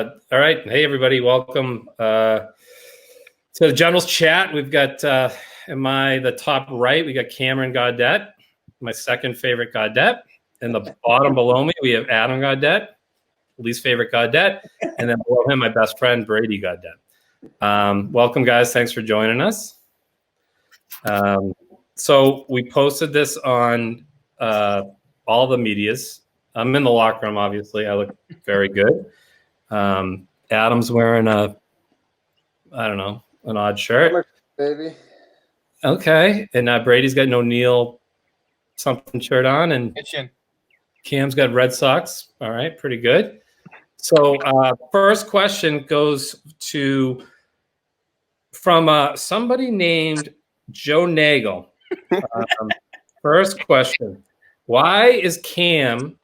All right. Hey, everybody. Welcome to the General's Chat. We've got, the top right, we got Cameron Gaudette, my second favorite Gaudette. In the bottom below me, we have Adam Gaudette, least favorite Gaudette. And then below him, my best friend, Brady Gaudette. Welcome, guys. Thanks for joining us. So we posted this on all the medias. I'm in the locker room, obviously. I look very good. Adam's wearing an odd shirt. Baby. Okay. And Brady's got an O'Neal something shirt on. And Cam's got Red Sox. All right. Pretty good. So first question goes from somebody named Joe Nagel. First question. Why is Cam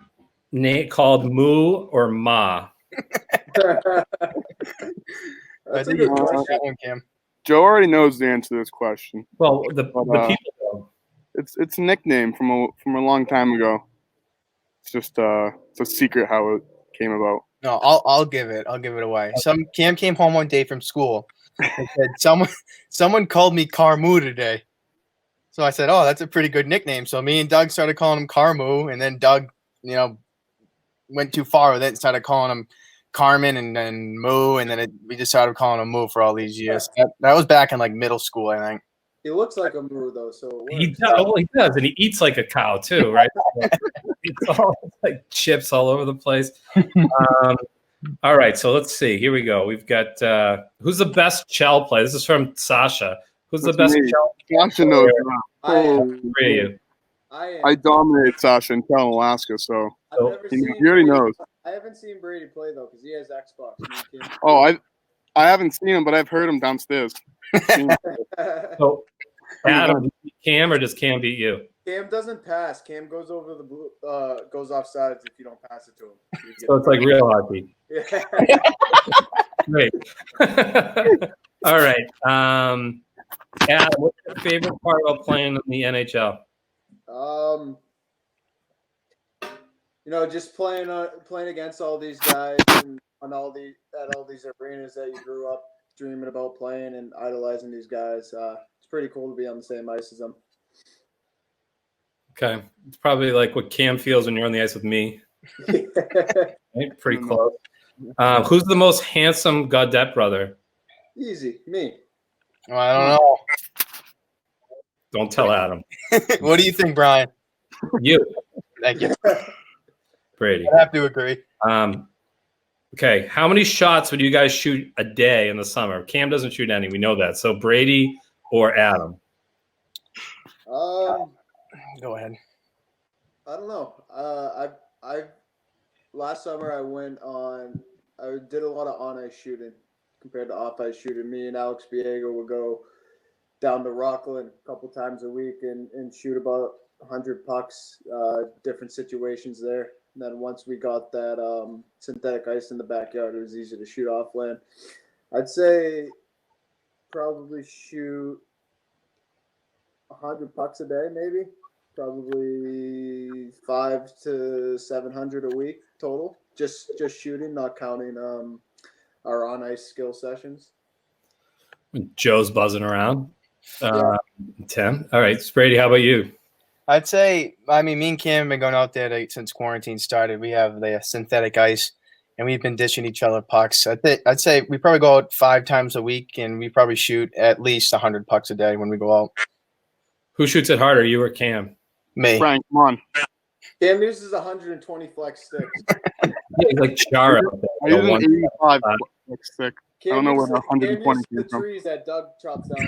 called Moo or Ma? That's a good question, Cam. Joe already knows the answer to this question. Well, the people know. It's a nickname from a long time ago. It's just it's a secret how it came about. No, I'll give it away. Cam came home one day from school and said someone called me Carmoo today. So I said, "Oh, that's a pretty good nickname." So me and Doug started calling him Carmoo, and then Doug, went too far with it and started calling him Carmen and then Moo, and then we just started calling him Moo for all these years. That was back in middle school, I think. He looks like a moo though, so he does, and he eats like a cow too, right? It's all like chips all over the place. All right, so let's see. Here we go. We've got who's the best shell player? This is from Sasha. Who's the best shell player? Sasha knows. Three of you. I dominate Sasha in Alaska, so he already knows. I haven't seen Brady play though because he has Xbox. Oh, I haven't seen him, but I've heard him downstairs. So, Adam, Cam, or does Cam beat you? Cam doesn't pass. Cam goes over the blue, goes off sides if you don't pass it to him. So it's like real hockey. Yeah. Great. All right. Adam, what's your favorite part about playing in the NHL? Just playing against all these guys and at all these arenas that you grew up dreaming about playing and idolizing these guys. It's pretty cool to be on the same ice as them. Okay, it's probably like what Cam feels when you're on the ice with me. Right? Pretty close. Who's the most handsome Gaudette brother? Easy, me. Well, I don't know. Don't tell Adam. What do you think, Bryan? You. Thank you. Brady. I have to agree. Okay, how many shots would you guys shoot a day in the summer? Cam doesn't shoot any. We know that. So Brady or Adam? Go ahead. I don't know. I last summer I did a lot of on ice shooting compared to off ice shooting. Me and Alex Biego would go down to Rockland a couple times a week and shoot about 100 pucks, different situations there. And then once we got that synthetic ice in the backyard, it was easy to shoot off land. I'd say probably shoot 100 pucks a day, maybe. Probably 500 to 700 a week total. Just shooting, not counting our on ice skill sessions. Joe's buzzing around. 10. All right, Brady, how about you? I'd say, me and Cam have been going out there since quarantine started. We have the synthetic ice, and we've been dishing each other pucks. I'd say we probably go out 5 times a week, and we probably shoot at least 100 pucks a day when we go out. Who shoots it harder, you or Cam? Me. Brian, come on. Cam uses 120 flex sticks. Yeah, he's like Chara. I use an 85 flex stick. I don't know where the 120 came from. Trees that Doug chops down.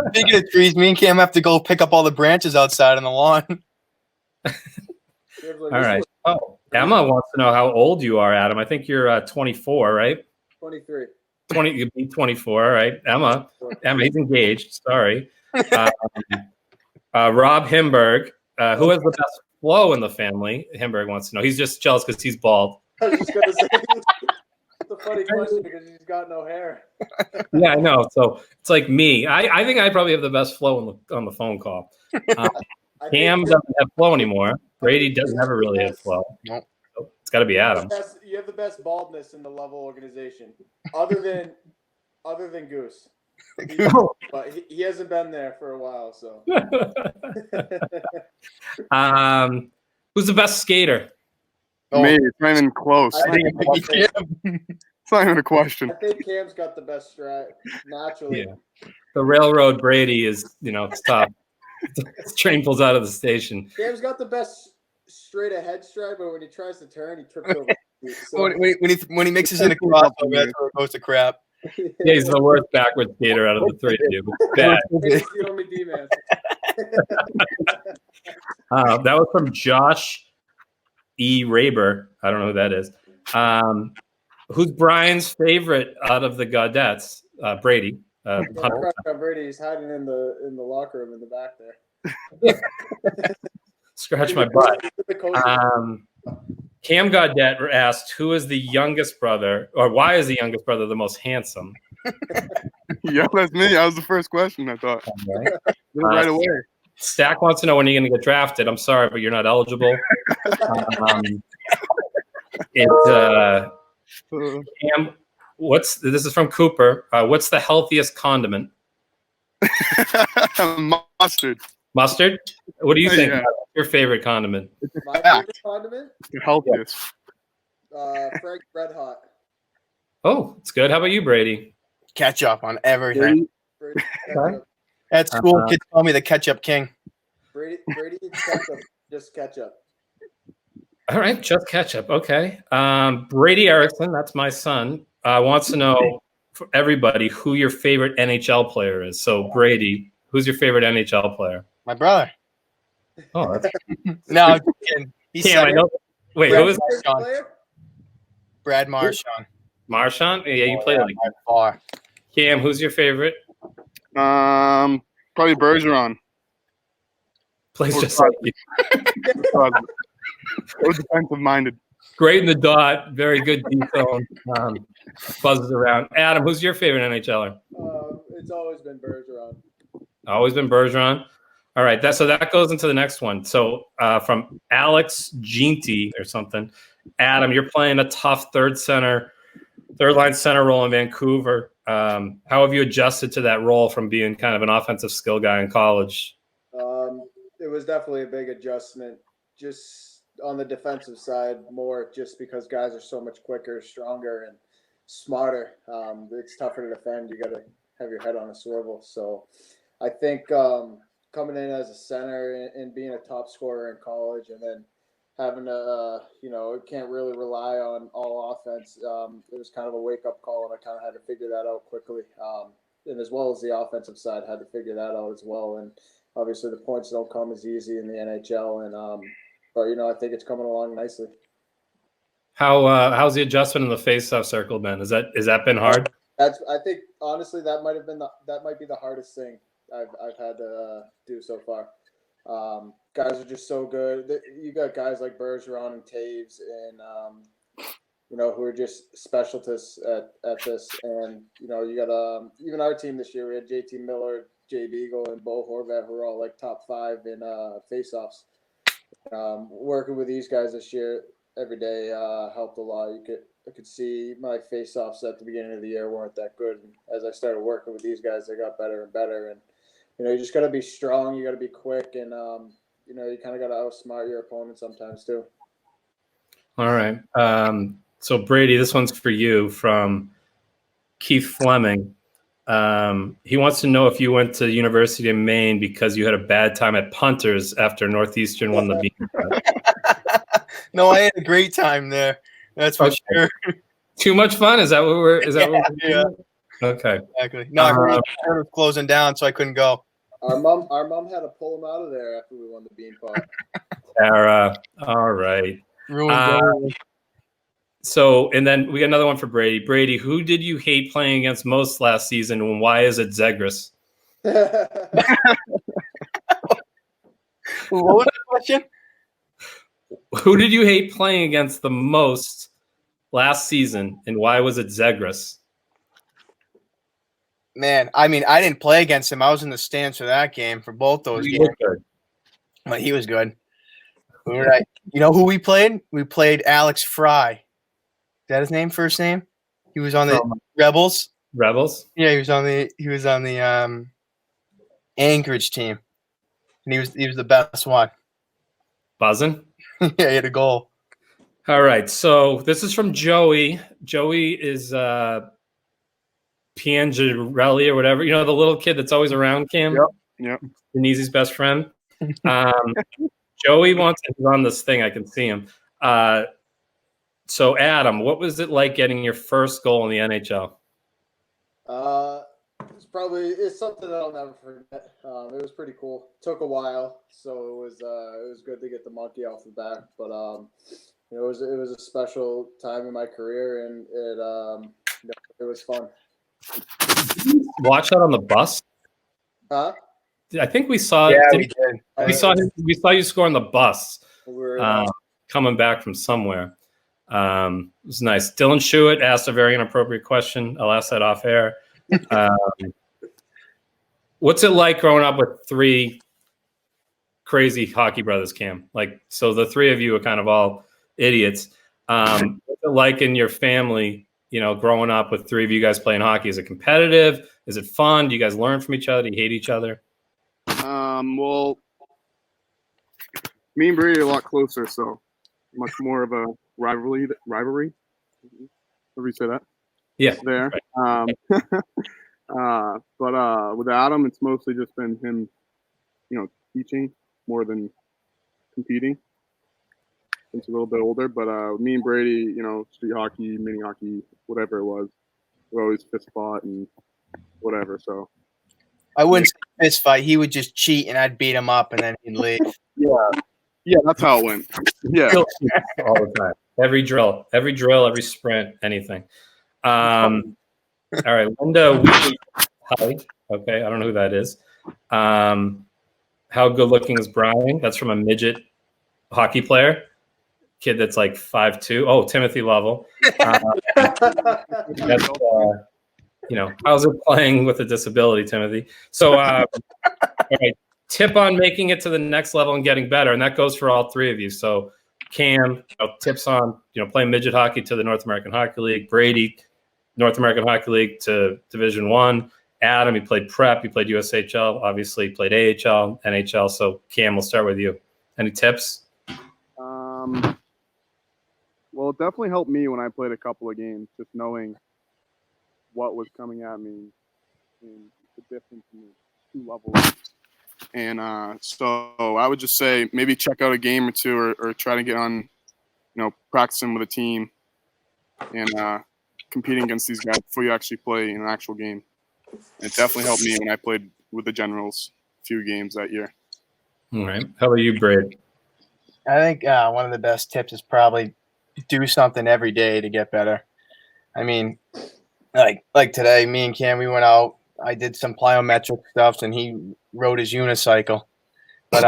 Speaking of trees, me and Cam have to go pick up all the branches outside on the lawn. All right. Oh, Emma wants to know how old you are, Adam. I think you're 24, right? 23. 20. You'd be 24, right? Emma, he's engaged. Sorry. Rob Himberg, who has the best flow in the family? Himberg wants to know. He's just jealous because he's bald. I was just going to say, it's a funny question because he's got no hair. Yeah, I know. So it's like me. I think I probably have the best flow on the phone call. Cam doesn't have flow anymore. Brady doesn't ever really have flow. Nope. So it's got to be Adam. You have the best baldness in the level organization, other than Goose. But he hasn't been there for a while, so. Who's the best skater? Me, it's not even close. I think it might be Cam. It's not even a question. I think Cam's got the best stride naturally. Yeah. The railroad Brady is, it's tough. His train pulls out of the station. Cam's got the best straight ahead stride, but when he tries to turn, he trips over. So. When he mixes in a crossover, that's where it goes to crap. Yeah, he's the worst backward skater out of the three of you. Bad. He's the only D-man. That was from Josh E. Raber. I don't know who that is. Who's Brian's favorite out of the Gaudettes? Brady. Brady, he's hiding in the locker room in the back there. Scratch my butt. Cam Gaudette asked, who is the youngest brother, or why is the youngest brother the most handsome? Yeah, that's me. That was the first question, I thought. Right away. Stack wants to know when you're going to get drafted. I'm sorry, but you're not eligible. Cam, this is from Cooper. What's the healthiest condiment? Mustard. Mustard? What do you think? Yeah. Your favorite condiment? My favorite condiment? The healthiest. Frank Red Hot. Oh, it's good. How about you, Brady? Ketchup on everything. Brady Okay. At school, kids call me the ketchup king. Brady eats ketchup, just ketchup. All right, just ketchup. Okay. Brady Erikson, that's my son, wants to know for everybody who your favorite NHL player is. So, Brady, who's your favorite NHL player? My brother. Oh, that's No, I'm just kidding. He's Cam, I know. Wait, who is Brad Marchand. Marchand? Yeah, you played like by far. Cam, who's your favorite? Probably Bergeron. Plays just like you. So defensive minded. Great in the dot, very good deep zone. Buzzes around. Adam, who's your favorite NHLer? It's always been Bergeron. Always been Bergeron. All right, so that goes into the next one. So from Alex Ginty or something, Adam, you're playing a tough third line center role in Vancouver. How have you adjusted to that role from being kind of an offensive skill guy in college? It was definitely a big adjustment. Just on the defensive side, more just because guys are so much quicker, stronger, and smarter. It's tougher to defend. You got to have your head on a swivel. So I think coming in as a center and being a top scorer in college, and then having to, can't really rely on all offense. It was kind of a wake-up call, and I kind of had to figure that out quickly. And as well as the offensive side, had to figure that out as well. And obviously the points don't come as easy in the NHL. And but I think it's coming along nicely. How's the adjustment in the face-off circle been? Is that been hard? I think honestly that might be the hardest thing I've had to do so far. Guys are just so good. You got guys like Bergeron and Taves and who are just specialists at this. And you got even our team this year. We had JT Miller, Jay Beagle, and Bo Horvat, who are all like top 5 in faceoffs. Working with these guys this year every day helped a lot. I could see my faceoffs at the beginning of the year weren't that good. And as I started working with these guys, they got better and better. And you just got to be strong. You got to be quick, and you kind of got to outsmart your opponent sometimes too. All right. So Brady, this one's for you from Keith Fleming. He wants to know if you went to the University of Maine because you had a bad time at punters after Northeastern won the Bean. No, I had a great time there. That's for sure. Too much fun? Is that what we're? Yeah. Okay. Exactly. No, I heard it was closing down, so I couldn't go. Our mom had to pull him out of there after we won the Bean Pot. Tara. All right. So, and then we got another one for Brady. Brady, who did you hate playing against most last season, and why is it Zegras? What was the question? Who did you hate playing against the most last season, and why was it Zegras? Man, I mean, I didn't play against him. I was in the stands for that game, for both those games. But he was good. Right. You know who we played? We played Alex Fry. Is that his name? First name? He was on the Rebels. Rebels. Yeah, he was on the Anchorage team, and he was the best one. Buzzing. Yeah, he had a goal. All right. So this is from Joey. Joey is Piangerelli or whatever. You know, the little kid that's always around Cam? Yep. Denise's best friend. Joey wants to on this thing. I can see him. So, Adam, what was it like getting your first goal in the NHL? It's something that I'll never forget. It was pretty cool. Took a while, so it was good to get the monkey off the back. But it was a special time in my career, and it was fun. Watch that on the bus. Huh? I think we saw. Yeah, we did. We saw you score on the bus. We were coming back from somewhere. It was nice. Dylan Schuett asked a very inappropriate question. I'll ask that off air. What's it like growing up with three crazy hockey brothers, Cam? So the three of you are kind of all idiots. What's it like in your family, growing up with three of you guys playing hockey? Is it competitive? Is it fun? Do you guys learn from each other? Do you hate each other? Well, me and Brady are a lot closer, so much more of a rivalry. Whatever you say that? Yeah. There. Right. But with Adam, it's mostly just been him, teaching more than competing. He's a little bit older, but me and Brady, street hockey, mini hockey, whatever it was, we always fist fought and whatever. So I wouldn't say fist fight. He would just cheat, and I'd beat him up, and then he'd leave. Yeah, that's how it went. Yeah, all the time. Every drill, every sprint, anything. All right, Linda. Hi. Okay, I don't know who that is. How good looking is Bryan? That's from a midget hockey player. Kid that's like 5'2". Oh, Timothy Lovell. That's, how's it playing with a disability, Timothy? So, all right, tip on making it to the next level and getting better, and that goes for all three of you. So, Cam, tips on playing midget hockey to the North American Hockey League. Brady, North American Hockey League to Division I. Adam, he played prep, he played USHL, obviously played AHL, NHL. So, Cam, we'll start with you. Any tips? Well, it definitely helped me when I played a couple of games, just knowing what was coming at me and the difference in the two levels. And so I would just say maybe check out a game or two or try to get on, practicing with a team and competing against these guys before you actually play in an actual game. And it definitely helped me when I played with the Generals a few games that year. All right. How about you, Brad? I think one of the best tips is probably do something every day to get better. I mean, like today, me and Cam, we went out. I did some plyometric stuff, and he rode his unicycle. But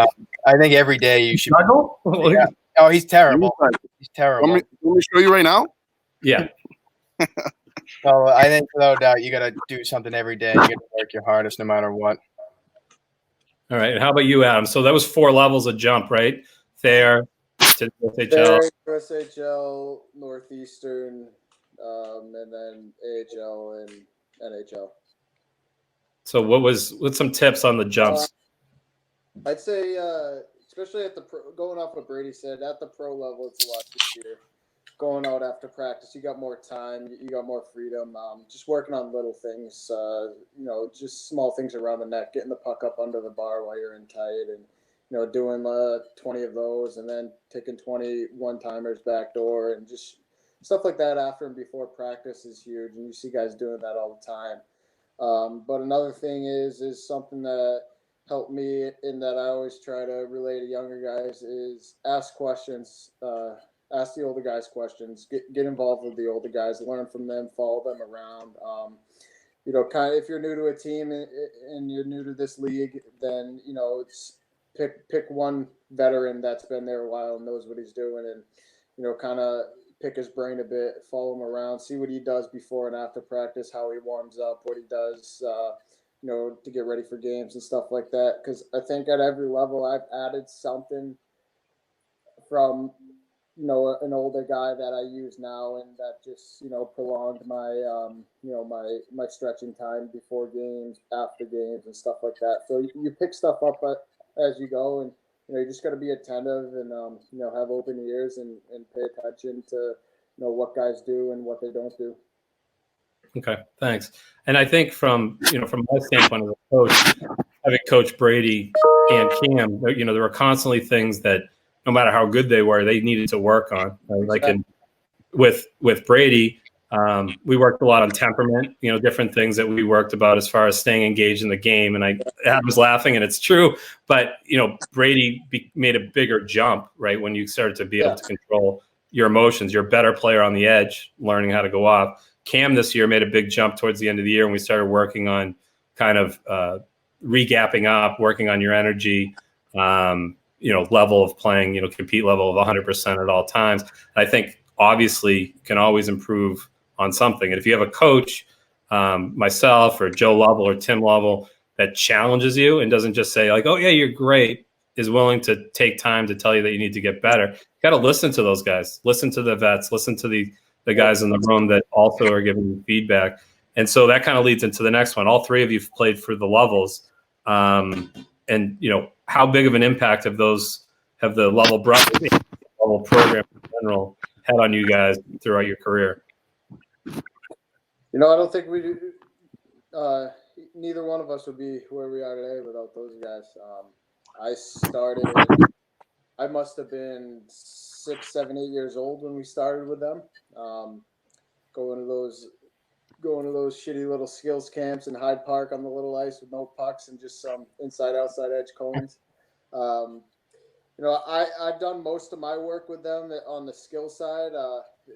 I think every day you should. Yeah. Oh, he's terrible. He's terrible. Want me to show you right now? Yeah. So I think without doubt, you got to do something every day. You got to work your hardest no matter what. All right. And how about you, Adam? So that was 4 levels of jump, right? Thayer to USHL. USHL, Northeastern, and then AHL and NHL. So what's some tips on the jumps? I'd say, especially at going off what Brady said, at the pro level, it's a lot easier. Going out after practice, you got more time, you got more freedom. Just working on little things, just small things around the net, getting the puck up under the bar while you're in tight, and doing 20 of those, and then taking 20 one-timers backdoor, and just stuff like that after and before practice is huge, and you see guys doing that all the time. But another thing is something that helped me in that I always try to relay to younger guys is ask questions. Ask the older guys questions. Get involved with the older guys. Learn from them. Follow them around. Kind of if you're new to a team and you're new to this league, then it's pick one veteran that's been there a while and knows what he's doing, and kind of pick his brain a bit. Follow him around. See what he does before and after practice. How he warms up. What he does. To get ready for games and stuff like that. Because I think at every level I've added something from, you know, an older guy that I use now, and that just, you know, prolonged my, you know, my stretching time before games, after games, and stuff like that. So you pick stuff up as you go, and, you know, you just got to be attentive and, you know, have open ears and pay attention to, you know, what guys do and what they don't do. Okay, thanks. And I think from my standpoint as a coach, having coached Brady and Cam, you know, there were constantly things that no matter how good they were, they needed to work on. Right? Like with Brady, we worked a lot on temperament, you know, different things that we worked about as far as staying engaged in the game. And I was laughing, and it's true. But, you know, Brady made a bigger jump, right, when you started to be able to control your emotions. You're a better player on the edge, learning how to go off. Cam this year made a big jump towards the end of the year, and we started working on kind of regapping up, working on your energy, you know, level of playing, you know, compete level of 100% at all times. And I think obviously you can always improve on something. And if you have a coach, myself or Joe Lovell or Tim Lovell, that challenges you and doesn't just say like, oh yeah, you're great, is willing to take time to tell you that you need to get better. You got to listen to those guys, listen to the vets, listen to the guys in the room that also are giving you feedback. And so that kind of leads into the next one. All three of you have played for the Lovells. And, you know, how big of an impact have the Lovell brothers, Lovell program in general, had on you guys throughout your career? You know, I don't think neither one of us would be where we are today without those guys. I must have been 6, 7, 8 years old when we started with them. Going to those shitty little skills camps in Hyde Park on the little ice with no pucks and just some inside outside edge cones. You know, I've done most of my work with them on the skill side.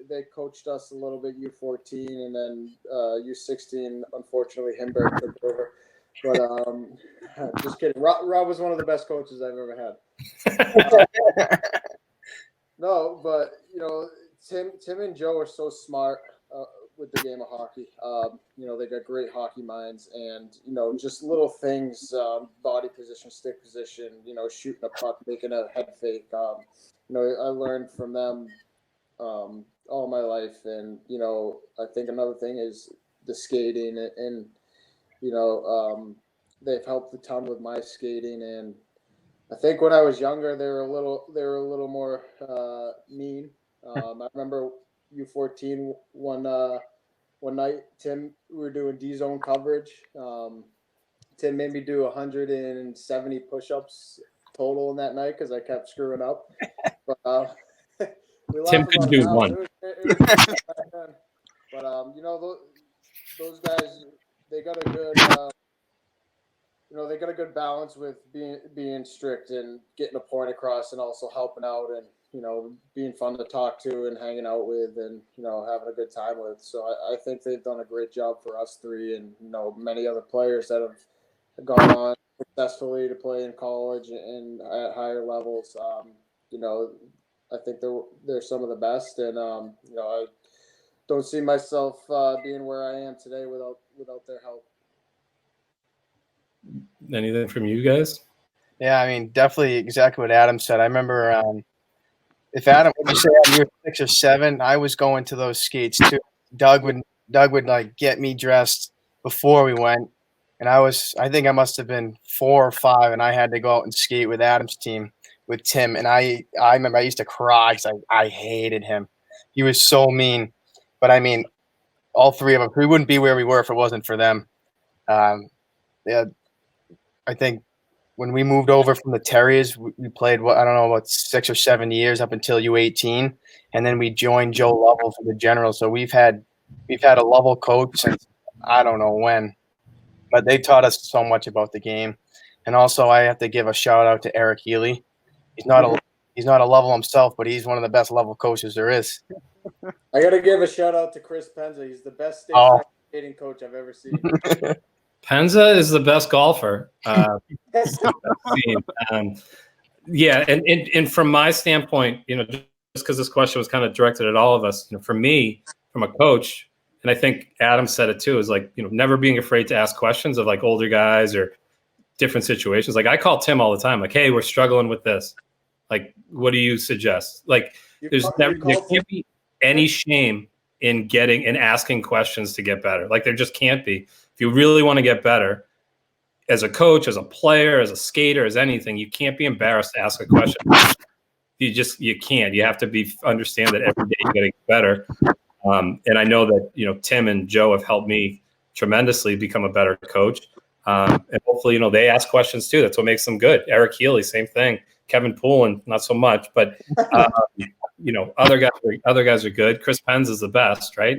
They coached us a little bit U14, and then U16. Unfortunately, Himberg took over. But just kidding. Rob was one of the best coaches I've ever had. No, but you know, Tim and Joe are so smart with the game of hockey. You know, they got great hockey minds, and you know, just little things, body position, stick position. You know, shooting a puck, making a head fake. You know, I learned from them all my life, and you know, I think another thing is the skating, and you know, they've helped a ton with my skating. And I think when I was younger, they were a little more mean. I remember U14 one night, Tim, we were doing D-zone coverage. Tim made me do 170 push-ups total in that night because I kept screwing up. But Tim could do one. But you know, those guys, they got a good, you know, they got a good balance with being strict and getting a point across, and also helping out, and you know, being fun to talk to and hanging out with, and you know, having a good time with. So I think they've done a great job for us three, and you know, many other players that have gone on successfully to play in college and at higher levels. You know, I think they're some of the best, and you know, I don't see myself being where I am today without their help. Anything from you guys? Yeah, I mean, definitely exactly what Adam said. I remember if Adam would say year 6 or 7, I was going to those skates too. Doug would like get me dressed before we went, and I think I must have been 4 or 5, and I had to go out and skate with Adam's team with Tim. And I remember I used to cry because I hated him. He was so mean. But I mean, all three of us, we wouldn't be where we were if it wasn't for them. Yeah, I think when we moved over from the Terriers, we played about 6 or 7 years up until U18, and then we joined Joe Lovell for the Generals. So we've had a Lovell coach since I don't know when, but they taught us so much about the game. And also, I have to give a shout out to Eric Healy. He's not a Lovell himself, but he's one of the best Lovell coaches there is. I got to give a shout out to Chris Penza. He's the best skating coach I've ever seen. Penza is the best golfer. Yeah, and from my standpoint, you know, just because this question was kind of directed at all of us, you know, for me, from a coach, and I think Adam said it too, is like, you know, never being afraid to ask questions of like older guys or different situations. Like I call Tim all the time, like, hey, we're struggling with this. Like, what do you suggest? Like, You there call can't be any shame in getting and asking questions to get better. Like, there just can't be. If you really want to get better as a coach, as a player, as a skater, as anything, you can't be embarrassed to ask a question. You can't. You have to understand that every day you're getting better. And I know that, Tim and Joe have helped me tremendously become a better coach. And hopefully, they ask questions too. That's what makes them good. Eric Healy, same thing. Kevin Poulin, not so much, but other guys are good. Chris Penz is the best, right?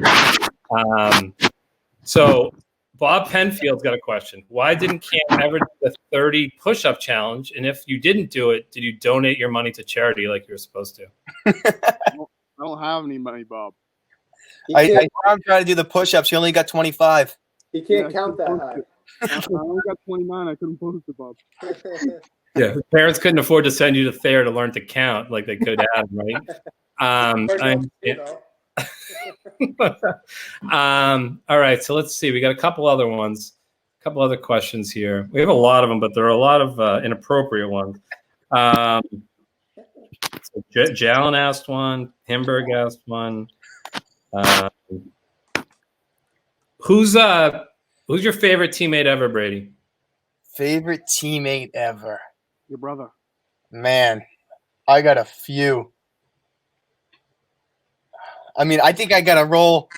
So Bob Penfield's got a question. Why didn't Cam ever do the 30 push-up challenge? And if you didn't do it, did you donate your money to charity like you were supposed to? I don't have any money, Bob. I saw him trying to do the push-ups. He only got 25. He can't count that high. I only got 29. I couldn't post it, Bob. Yeah, parents couldn't afford to send you to Thayer to learn to count like they could have, right? All right, so let's see. We got a couple other ones, a couple other questions here. We have a lot of them, but there are a lot of inappropriate ones. So Jalen asked one. Himberg asked one. Who's your favorite teammate ever, Brady? Favorite teammate ever? Your brother. Man, I got a few. I mean, I think I got to roll.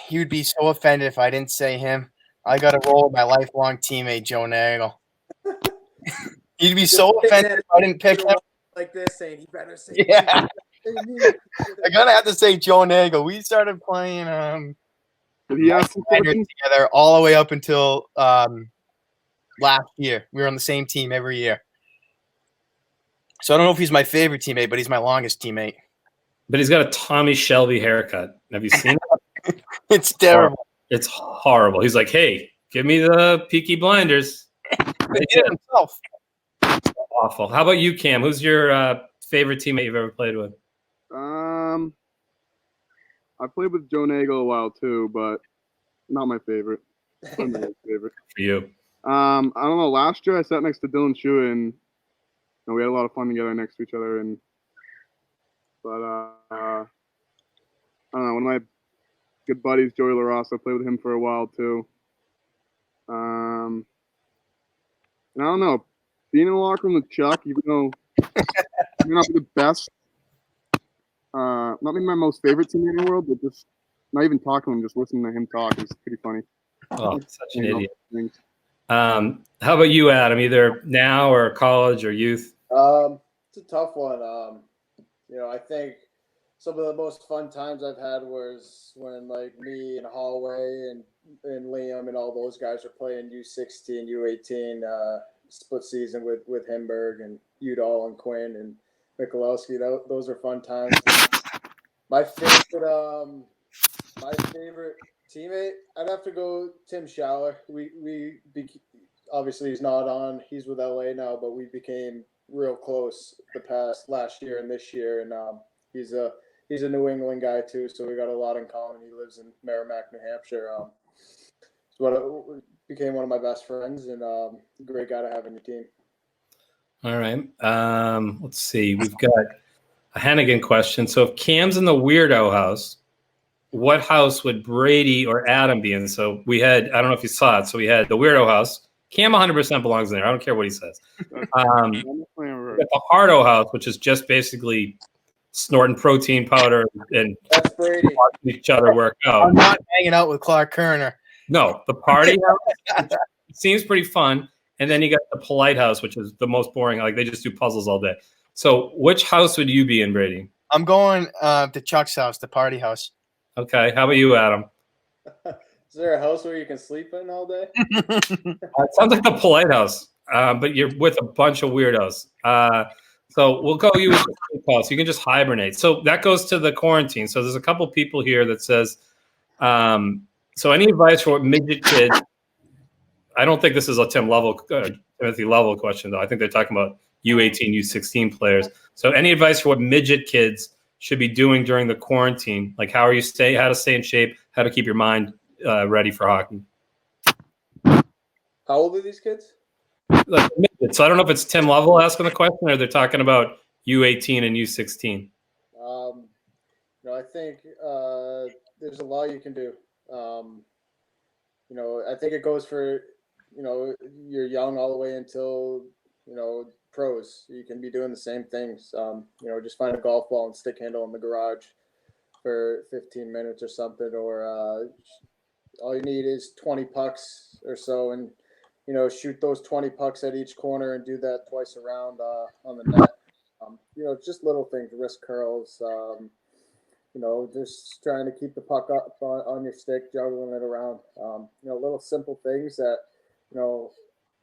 He would be so offended if I didn't say him. I got to roll with my lifelong teammate, Joe Nagel. He'd be so offended if I didn't pick him. Like this, saying he better say. Yeah. I gotta have to say Joe Nagel. We started playing Did he ask together all the way up until last year. We were on the same team every year. So I don't know if he's my favorite teammate, but he's my longest teammate. But he's got a Tommy Shelby haircut. Have you seen it? It's terrible. It's horrible. He's like, hey, give me the Peaky Blinders. He did it himself. Awful. How about you, Cam? Who's your favorite teammate you've ever played with? I played with Joe Nagel a while too, but not my favorite. Not my favorite. For you. I don't know. Last year I sat next to Dylan Shue and we had a lot of fun together next to each other. But I don't know. One of my good buddies, Joey LaRosse, I played with him for a while too. And I don't know. Being in the locker room with Chuck, even though he may not be the best, not maybe my most favorite teammate in the world, but just not even talking to him, just listening to him talk is pretty funny. Oh, such an idiot. How about you, Adam? Either now or college or youth? It's a tough one. I think some of the most fun times I've had was when like me and Hallway and Liam and all those guys are playing U16, U18 split season with Himberg and Udall and Quinn and Michalowski. Those are fun times. My favorite teammate, I'd have to go Tim Schaller. Obviously he's not on. He's with LA now, but we became real close last year and this year. And he's a New England guy too, so we got a lot in common. He lives in Merrimack, New Hampshire. Became one of my best friends and a great guy to have on your team. All right. Let's see. We've got a Hennigan question. So if Cam's in the weirdo house, what house would Brady or Adam be in? So we had, I don't know if you saw it. So we had the weirdo house. Cam 100% belongs in there. I don't care what he says. We got the Hardo house, which is just basically snorting protein powder and watching each other work out. I'm not hanging out with Clark Kerner. No, the party house seems pretty fun. And then you got the polite house, which is the most boring. Like they just do puzzles all day. So which house would you be in, Brady? I'm going to Chuck's house, the party house. Okay. How about you, Adam? Is there a house where you can sleep in all day? It sounds like the polite house, but you're with a bunch of weirdos. So we'll go you with the sleep house. You can just hibernate. So that goes to the quarantine. So there's a couple people here that says, so any advice for midget kids? I don't think this is a Timothy Level question, though. I think they're talking about U18, U16 players. So any advice for what midget kids should be doing during the quarantine? Like how to stay in shape, how to keep your mind ready for hockey. How old are these kids? Like So I don't know if it's Tim Lovell asking the question or they're talking about U18 and U16. I think there's a lot you can do. I think it goes for, you're young all the way until, pros. You can be doing the same things. Just find a golf ball and stick handle in the garage for 15 minutes or something, or all you need is 20 pucks or so, and shoot those 20 pucks at each corner and do that twice around on the net. Just little things, wrist curls, just trying to keep the puck up on your stick, juggling it around. Little simple things that,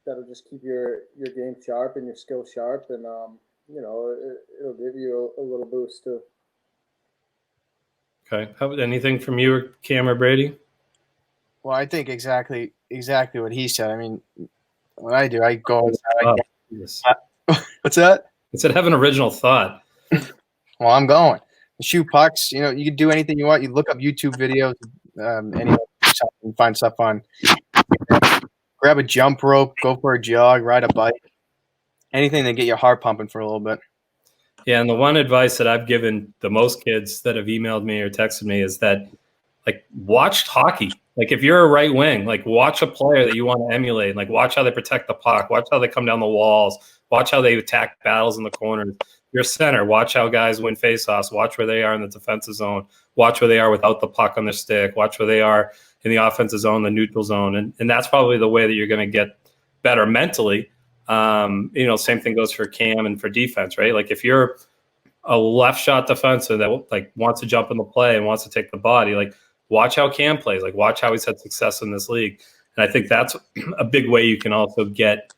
that'll just keep your game sharp and your skill sharp, and it'll give you a little boost too. Okay. How about anything from you, or Cam or Brady? Well, I think exactly what he said. I mean, what I do, I go inside. What's that? I said, have an original thought. Well, I'm going. Shoot pucks. You can do anything you want. You look up YouTube videos, find stuff on. Grab a jump rope, go for a jog, ride a bike. Anything to get your heart pumping for a little bit. Yeah, and the one advice that I've given the most kids that have emailed me or texted me is that, watch hockey. If you're a right wing, watch a player that you want to emulate. Watch how they protect the puck. Watch how they come down the walls. Watch how they attack battles in the corners. You're a center. Watch how guys win faceoffs. Watch where they are in the defensive zone. Watch where they are without the puck on their stick. Watch where they are in the offensive zone, the neutral zone. And that's probably the way that you're going to get better mentally. Same thing goes for Cam and for defense, right? If you're a left shot defenseman that wants to jump in the play and wants to take the body, watch how Cam plays. Watch how he's had success in this league. And I think that's a big way you can also get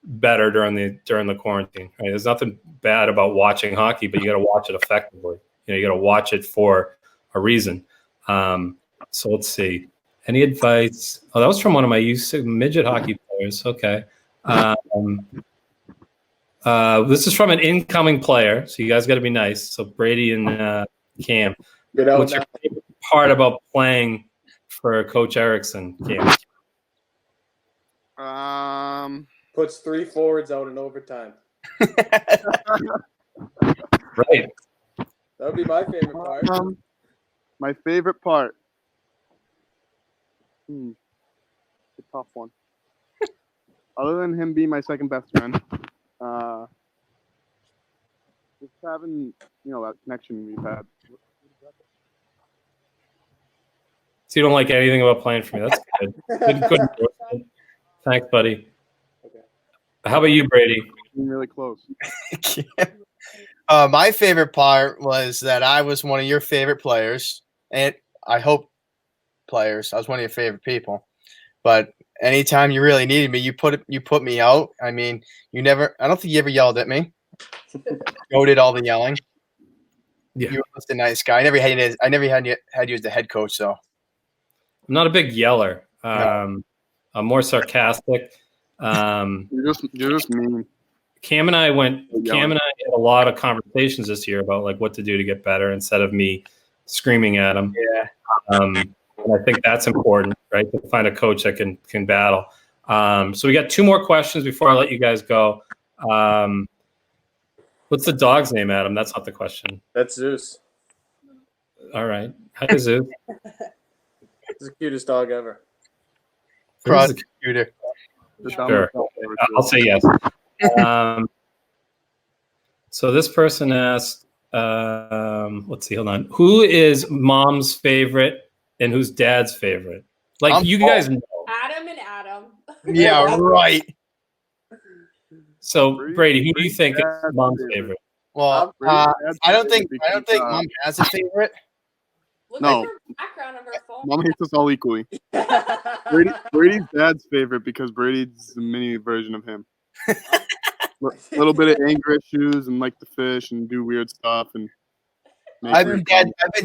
better during the quarantine. Right? There's nothing bad about watching hockey, but you got to watch it effectively. You got to watch it for a reason. So let's see. Any advice? Oh, that was from one of my midget hockey players. Okay. This is from an incoming player, so you guys got to be nice. So Brady and Cam, what's your favorite part about playing for Coach Erikson, Cam? Puts 3 forwards out in overtime. Right. That would be my favorite part. My favorite part. A tough one. Other than him being my second best friend, just having that connection we've had. So you don't like anything about playing for me? That's good. Good. Thanks, buddy. Okay. How about you, Brady? Being really close. My favorite part was that I was one of your favorite players, and I hope players. I was one of your favorite people. But anytime you really needed me, you put me out. I mean, I don't think you ever yelled at me. Joe did all the yelling. Yeah. You were just a nice guy. I never had you as the head coach, so. I'm not a big yeller. No. I'm more sarcastic. You're just mean. Cam and I had a lot of conversations this year about what to do to get better instead of me screaming at him. Yeah. And I think that's important, right? To find a coach that can battle. So we got 2 more questions before I let you guys go. What's the dog's name, Adam? That's not the question. That's Zeus. All right. Hi, Zeus. He's the cutest dog ever. Cross the computer. Sure. I'll say yes. So this person asked, let's see, hold on. Who is mom's favorite and who's dad's favorite? You guys know. Adam and Adam. Yeah, right. So Brady, who do you think is mom's favorite? Well, I don't think mom has a favorite. Look No. at her background of her phone. Mom hates us all equally. Brady's dad's favorite because Brady's the mini version of him. A little bit of anger issues and like to fish and do weird stuff. And I've been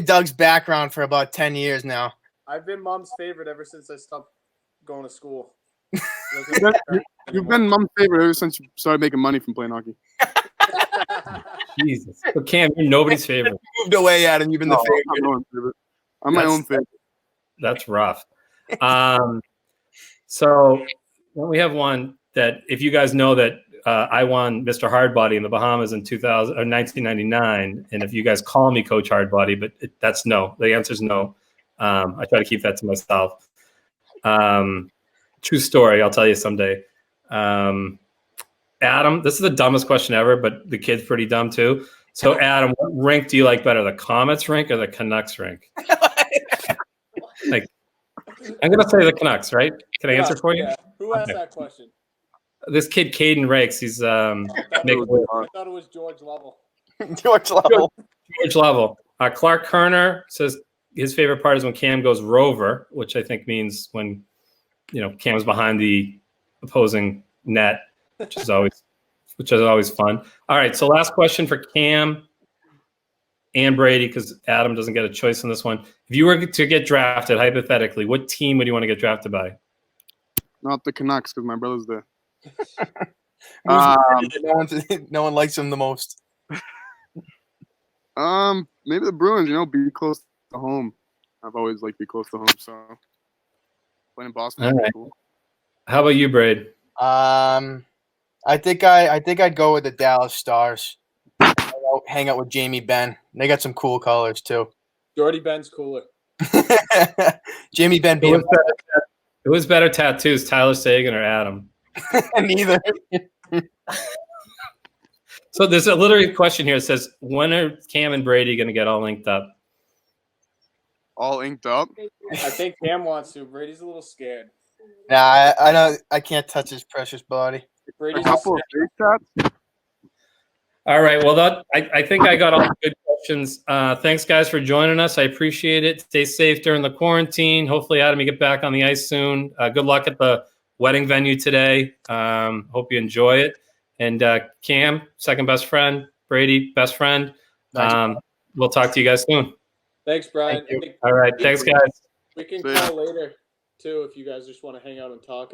Doug's background for about 10 years now. I've been mom's favorite ever since I stopped going to school. You've been mom's favorite ever since you started making money from playing hockey. Jesus. So Cam, you're nobody's favorite. Moved away, Adam. You've been the favorite. I'm my own favorite. That's rough. So we have one that if you guys know that I won Mr. Hardbody in the Bahamas in 1999, and if you guys call me Coach Hardbody, but that's no. The answer is no. I try to keep that to myself. True story. I'll tell you someday. Adam, this is the dumbest question ever, but the kid's pretty dumb too. So, Adam, what rink do you like better, the Comets rink or the Canucks rink? Like, I'm gonna say the Canucks, right? Can I answer for you? Yeah. Who asked Okay. that question? This kid, Caden Rakes, he's I making thought it was George Lovell. George Level. George level. Clark Kerner says his favorite part is when Cam goes rover, which I think means when Cam's behind the opposing net, which is always fun. All right, so last question for Cam and Brady, because Adam doesn't get a choice on this one. If you were to get drafted, hypothetically, what team would you want to get drafted by? Not the Canucks because my brother's there. No one likes him the most. Maybe the Bruins. Be close to home. I've always liked to be close to home, so playing in Boston All would be right. cool. How about you, Braid? I think I'd go with the Dallas Stars. Hang out with Jamie Benn. They got some cool colors too. Jordy Ben's cooler. Jamie Benn beat him. Who has better tattoos, Tyler Sagan or Adam? Neither. So there's a literary question here that says, when are Cam and Brady going to get all linked up? All inked up. I think Cam wants to. Brady's a little scared. Nah, I know I can't touch his precious body. A Brady's couple of face tats. All right. Well, I think I got all the good questions. Thanks, guys, for joining us. I appreciate it. Stay safe during the quarantine. Hopefully, Adam, you get back on the ice soon. Good luck at the wedding venue today. Hope you enjoy it. And Cam, second best friend. Brady, best friend. We'll talk to you guys soon. Thanks, Bryan. Thank you. All right. Thanks, guys. We can See ya. call later, too, if you guys just want to hang out and talk.